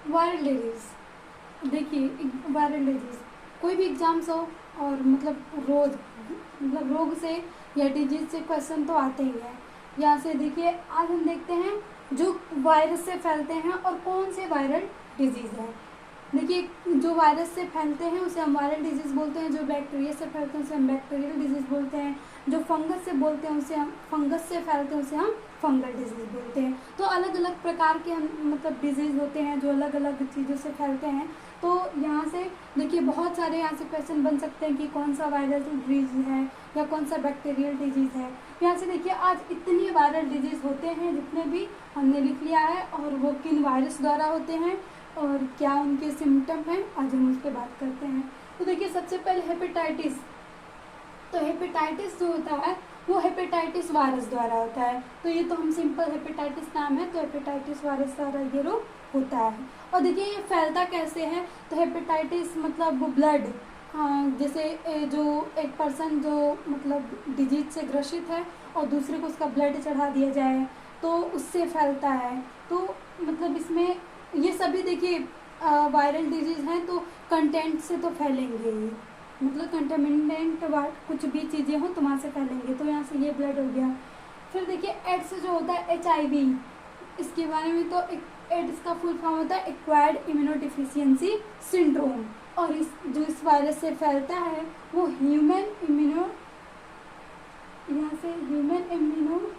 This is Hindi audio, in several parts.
वायरल डिजीज, देखिए वायरल डिजीज कोई भी एग्जाम्स हो और मतलब रोज मतलब रोग से या डिजीज से क्वेश्चन तो आते ही है। यहाँ से देखिए आज हम देखते हैं जो वायरस से फैलते हैं और कौन से वायरल डिजीज हैं। देखिए जो वायरस से फैलते हैं उसे हम वायरल डिजीज बोलते हैं, जो बैक्टीरिया से फैलते हैं उसे हम बैक्टीरियल डिजीज बोलते हैं, जो फंगस से बोलते हैं उसे हम फंगस से फैलते हैं उसे हम फंगल डिजीज बोलते हैं। तो अलग अलग प्रकार के हम मतलब डिजीज होते हैं जो अलग अलग चीज़ों से फैलते हैं। तो यहाँ से देखिए बहुत सारे यहाँ से क्वेश्चन बन सकते हैं कि कौन सा वायरल डिजीज है या कौन सा बैक्टीरियल डिजीज है। यहाँ से देखिए आज इतने वायरल डिजीज होते हैं जितने भी हमने लिख लिया है और वो किन वायरस द्वारा होते हैं और क्या उनके सिम्टम हैं, आज हम उस पर बात करते हैं। तो देखिए सबसे पहले हेपेटाइटिस। तो हेपेटाइटिस जो होता है वो हेपेटाइटिस वायरस द्वारा होता है। तो ये तो हम सिंपल हेपेटाइटिस नाम है, तो हेपेटाइटिस वायरस द्वारा ये रोग होता है। और देखिए ये फैलता कैसे है, तो हेपेटाइटिस मतलब ब्लड, जैसे जो एक पर्सन जो मतलब डिजीज से ग्रसित है और दूसरे को उसका ब्लड चढ़ा दिया जाए तो उससे फैलता है। तो मतलब इसमें ये सभी देखिए वायरल डिजीज हैं तो कंटेंट से तो फैलेंगे ही, मतलब कंटेमिनेंट कुछ भी चीज़ें हो तो वहाँ से फैलेंगे। तो यहाँ से ये ब्लड हो गया। फिर देखिए एड्स जो होता है HIV, इसके बारे में तो एड्स का फुल फॉर्म होता है एक्वायर्ड इम्यूनोडिफिशियंसी सिंड्रोम। और इस वायरस से फैलता है वो ह्यूमन इम्यूनो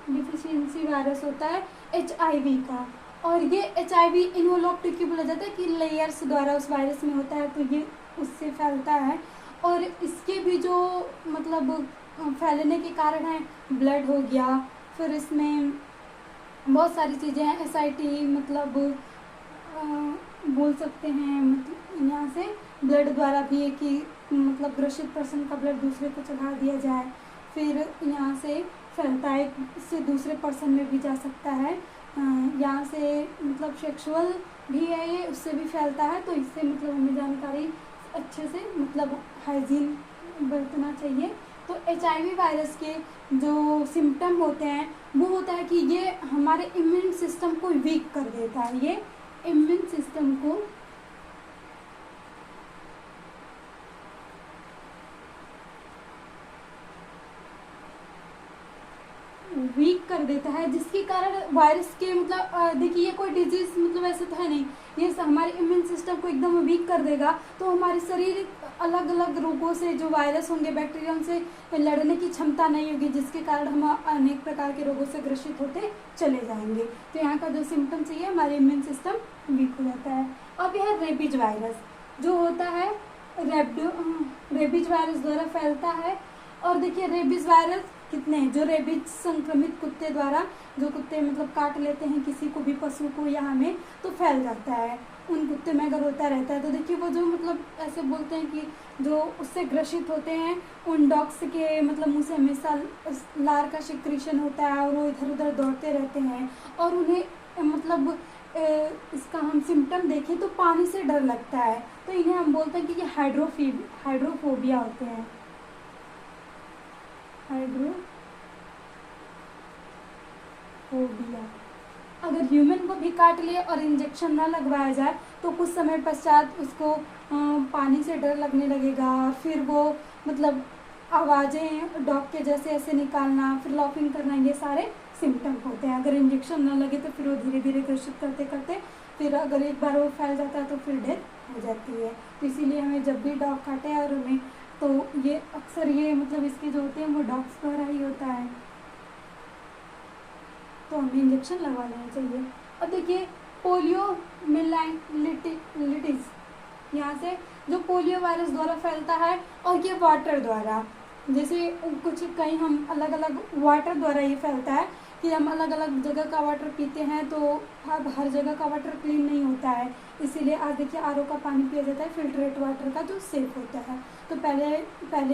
डिफिशियंसी वायरस होता है HIV का। और ये HIV इन्वोलॉप्ट क्यों बोला जाता है कि लेयर्स द्वारा उस वायरस में होता है, तो ये उससे फैलता है। और इसके भी जो मतलब फैलने के कारण है ब्लड हो गया, फिर इसमें बहुत सारी चीज़ें हैं, SIT मतलब बोल सकते हैं, मतलब यहाँ से ब्लड द्वारा भी है कि मतलब ग्रसित पर्सन का ब्लड दूसरे को चढ़ा दिया जाए, फिर यहाँ से फैलता है, इससे दूसरे पर्सन में भी जा सकता है। यहाँ से मतलब सेक्सुअल भी है ये, उससे भी फैलता है। तो इससे मतलब हमें जानकारी अच्छे से मतलब हाइजीन बरतना चाहिए। तो HIV वायरस के जो सिम्टम होते हैं वो होता है कि ये हमारे इम्यून सिस्टम को वीक कर देता है, ये इम्यून सिस्टम को वीक कर देता है, जिसके कारण वायरस के मतलब देखिए ये कोई डिजीज मतलब ऐसे तो है नहीं, ये हमारे इम्यून सिस्टम को एकदम वीक कर देगा। तो हमारे शरीर अलग अलग रोगों से जो वायरस होंगे बैक्टीरिया उनसे लड़ने की क्षमता नहीं होगी, जिसके कारण हम अनेक प्रकार के रोगों से ग्रसित होते चले जाएंगे। तो यहाँ का जो सिम्टम्स है हमारे इम्यून सिस्टम वीक हो जाता है। अब यह रेबीज वायरस जो होता है रेबीज वायरस द्वारा फैलता है। और देखिए रेबीज वायरस कितने हैं, जो रेबीज संक्रमित कुत्ते द्वारा, जो कुत्ते मतलब काट लेते हैं किसी को भी पशु को या हमें, तो फैल जाता है, उन कुत्ते में अगर होता रहता है। तो देखिए वो जो मतलब ऐसे बोलते हैं कि जो उससे ग्रसित होते हैं उन डॉग्स के मतलब मुंह से हमेशा लार का सिक्रीशन होता है और वो इधर उधर दौड़ते रहते हैं और उन्हें मतलब इसका हम सिम्टम देखें तो पानी से डर लगता है। तो इन्हें हम बोलते हैं कि ये हाइड्रोफोबिया होते हैं, हाइड्रोफोबिया। अगर ह्यूमन को भी काट लिए और इंजेक्शन ना लगवाया जाए तो कुछ समय पश्चात उसको पानी से डर लगने लगेगा, फिर वो मतलब आवाज़ें डॉग के जैसे ऐसे निकालना, फिर लॉफिंग करना, ये सारे सिम्टम होते हैं। अगर इंजेक्शन ना लगे तो फिर वो धीरे धीरे ग्रसित करते करते फिर अगर एक बार वो फैल जाता है तो फिर डेथ हो जाती है। तो इसीलिए हमें जब भी डॉग काटे और हमें तो ये अक्सर ये मतलब इसके जो होते हैं वो डॉग्स द्वारा ही होता है, तो हमें इंजेक्शन लगवा लेना चाहिए। अब देखिए पोलियोमियलाइटिस, यहाँ से जो पोलियो वायरस द्वारा फैलता है और ये वाटर द्वारा, जैसे कुछ कहीं हम अलग अलग वाटर द्वारा ये फैलता है कि हम अलग अलग जगह का वाटर पीते हैं तो अब हर जगह का वाटर क्लीन नहीं होता है, इसीलिए आज देखिए RO का पानी पिया जाता है, फिल्ट्रेट वाटर का जो सेफ होता है। तो पहले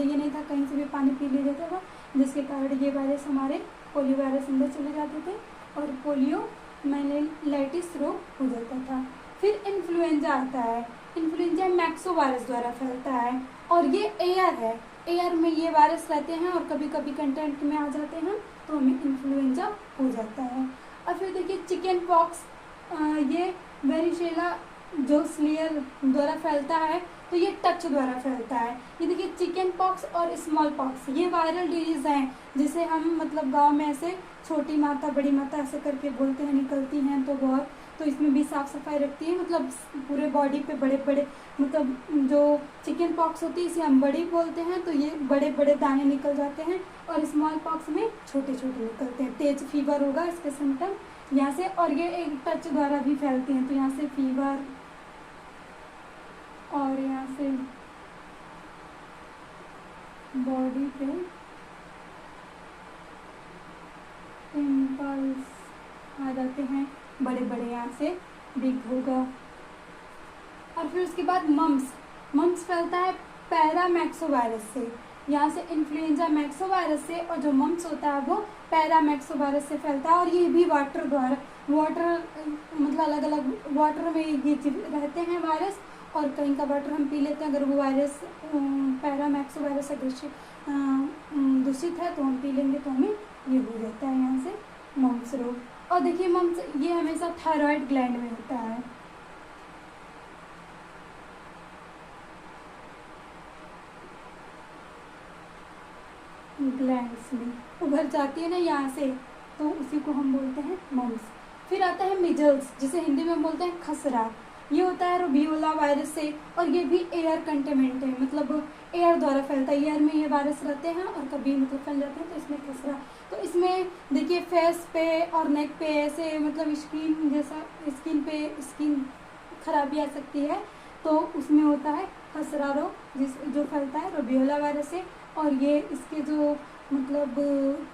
ये नहीं था, कहीं से भी पानी पी लिया जाता था, जिसके कारण ये वायरस हमारे पोलियो वायरस अंदर चले जाते थे और पोलियोमाइलाइटिस रोग हो जाता था। फिर इन्फ्लुएंजा आता है, इन्फ्लुएंजा मैक्सो वायरस द्वारा फैलता है और ये एयर है, एयर में ये वायरस रहते हैं और कभी कभी कंटेंट में आ जाते हैं तो हमें इन्फ्लुएंजा हो जाता है। और फिर देखिए चिकन पॉक्स, ये वेरिशेला जो स्लेयर द्वारा फैलता है, तो ये टच द्वारा फैलता है। ये देखिए चिकन पॉक्स और स्मॉल पॉक्स, ये वायरल डिजीज हैं जिसे हम मतलब गांव में ऐसे छोटी माता बड़ी माता ऐसे करके बोलते हैं, निकलती हैं तो बहुत, तो इसमें भी साफ सफाई रखती है, मतलब पूरे बॉडी पे बड़े बड़े, मतलब जो चिकन पॉक्स होती है इसे हम बड़ी बोलते हैं, तो ये बड़े बड़े दाने निकल जाते हैं, और स्मॉल पॉक्स में छोटे छोटे निकलते हैं। तेज फीवर होगा इसके सिम्टम यहाँ से, और ये एक टच द्वारा भी फैलती हैं, तो यहाँ से फीवर और यहाँ से बॉडी पे पिंपल्स आ जाते हैं बड़े बड़े, यहाँ से बिग होगा। और फिर उसके बाद मम्स फैलता है पैरामैक्सोवायरस से, यहाँ से इन्फ्लुएंजा मैक्सोवायरस से, और जो मम्स होता है वो पैरामैक्सोवायरस से फैलता है, और ये भी वाटर द्वारा, वाटर मतलब अलग अलग वाटर में ये रहते हैं वायरस, और कहीं का वाटर हम पी लेते हैं, अगर वो वायरस पैरामैक्सोवायरस अगर दूषित है तो हम पी लेंगे तो हमें ये हो जाता है यहाँ से मम्स रोग। और देखिए मम्स ये हमेशा थायराइड ग्लैंड में होता है, ग्लैंड्स में उभर जाती है ना यहाँ से, तो उसी को हम बोलते हैं मम्स। फिर आता है मिजल्स, जिसे हिंदी में बोलते हैं खसरा, ये होता है रूबियोला वायरस से, और ये भी एयर कंटेमिनेंट है, मतलब एयर द्वारा फैलता है, एयर में ये वायरस रहते हैं और कभी मतलब फैल जाते हैं, तो इसमें खसरा। तो इसमें देखिए फेस पे और नेक पे ऐसे मतलब स्किन जैसा, स्किन पे स्किन खराबी आ सकती है, तो उसमें होता है खसरा रोग जो फैलता है रूबियोला वायरस से, और ये इसके जो मतलब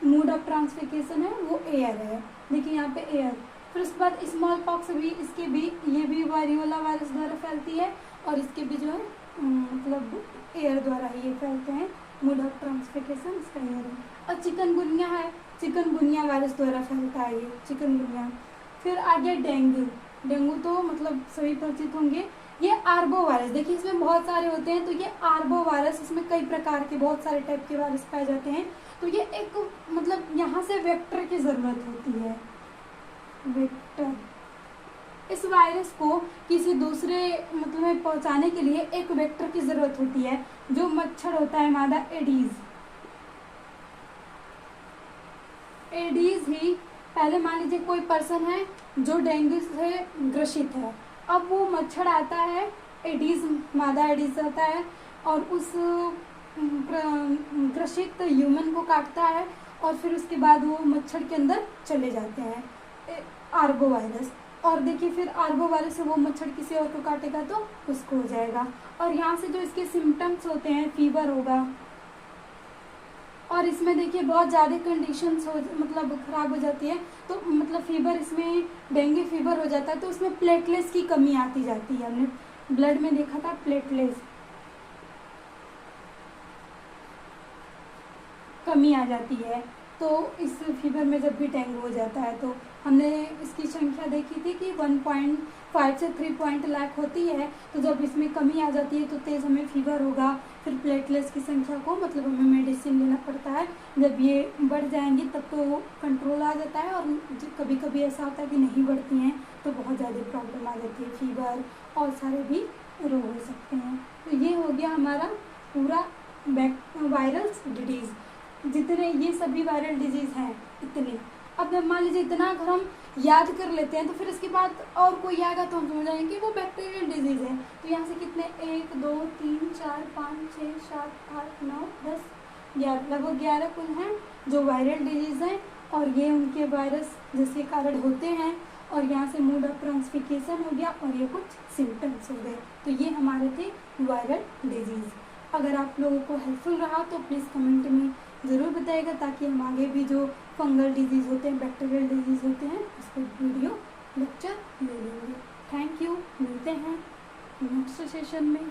मोड ऑफ ट्रांसफिकेशन है वो एयर है, देखिए यहाँ पे एयर। फिर उसके बाद स्मॉल पॉक्स भी, इसके भी ये भी वायरियोला वायरस द्वारा फैलती है, और इसके भी जो है मतलब एयर द्वारा ही ये फैलते हैं, मोड ऑफ ट्रांसफिकेशन इसका एयर है। और चिकनगुनिया है, चिकनगुनिया वायरस द्वारा फैलता है ये चिकनगुनिया। फिर आ गया डेंगू तो मतलब सभी परिचित होंगे, ये आर्बो वायरस, देखिए इसमें बहुत सारे होते हैं, तो ये आर्बो वायरस, इसमें कई प्रकार के बहुत सारे टाइप के वायरस पाए जाते हैं, तो ये एक मतलब यहाँ से वेक्टर की ज़रूरत होती है, वेक्टर। इस वायरस को किसी दूसरे मतलब में पहुँचाने के लिए एक वेक्टर की ज़रूरत होती है, जो मच्छर होता है मादा एडीज ही। पहले मान लीजिए कोई पर्सन है जो डेंगू से ग्रसित है, अब वो मच्छर आता है, एडीज मादा एडीज आता है, और उस ग्रसित ह्यूमन को काटता है, और फिर उसके बाद वो मच्छर के अंदर चले जाते हैं आर्बो वायरस। और देखिए फिर आर्बो वायरस से वो मच्छर किसी और को काटेगा तो उसको हो जाएगा। और यहाँ से जो इसके सिम्टम्स होते हैं, फीवर होगा, और इसमें देखिए बहुत ज़्यादा कंडीशंस हो मतलब ख़राब हो जाती है, तो मतलब फीवर, इसमें डेंगू फीवर हो जाता है, तो उसमें प्लेटलेट्स की कमी आती जाती है, हमने ब्लड में देखा था प्लेटलेट्स कमी आ जाती है, तो इस फीवर में जब भी डेंगू हो जाता है, तो हमने इसकी संख्या देखी थी कि 1.5 से 3 लाख होती है, तो जब इसमें कमी आ जाती है तो तेज़ हमें फीवर होगा, फिर प्लेटलेट्स की संख्या को मतलब हमें मेडिसिन लेना पड़ता है, जब ये बढ़ जाएंगी तब तो कंट्रोल आ जाता है, और कभी कभी ऐसा होता है कि नहीं बढ़ती हैं तो बहुत ज़्यादा प्रॉब्लम आ जाती है, फीवर और सारे भी रोग हो सकते हैं। तो ये हो गया हमारा पूरा वायरल डिजीज़, जितने ये सभी वायरल डिजीज़ हैं इतने। अब मान लीजिए इतना अगर हम याद कर लेते हैं तो फिर इसके बाद और कोई आएगा तो हम समझ जाएंगे कि वो बैक्टीरियल डिजीज़ है। तो यहाँ से कितने 1 2 3 4 5 6 7 8 9 10 11 लगभग 11 कुल हैं जो वायरल डिजीज़ हैं, और ये उनके वायरस जिसके कारण होते हैं, और यहाँ से मोड ऑफ ट्रांसफिकेशन हो गया, और ये कुछ सिम्टम्स हो गए। तो ये हमारे थे वायरल डिजीज़। अगर आप लोगों को हेल्पफुल रहा तो प्लीज़ कमेंट में ज़रूर बताइएगा, ताकि हम आगे भी जो फंगल डिजीज़ होते हैं, बैक्टीरियल डिजीज़ होते हैं, उसको वीडियो लेक्चर ले लेंगे। थैंक यू, मिलते हैं नेक्स्ट सेशन में।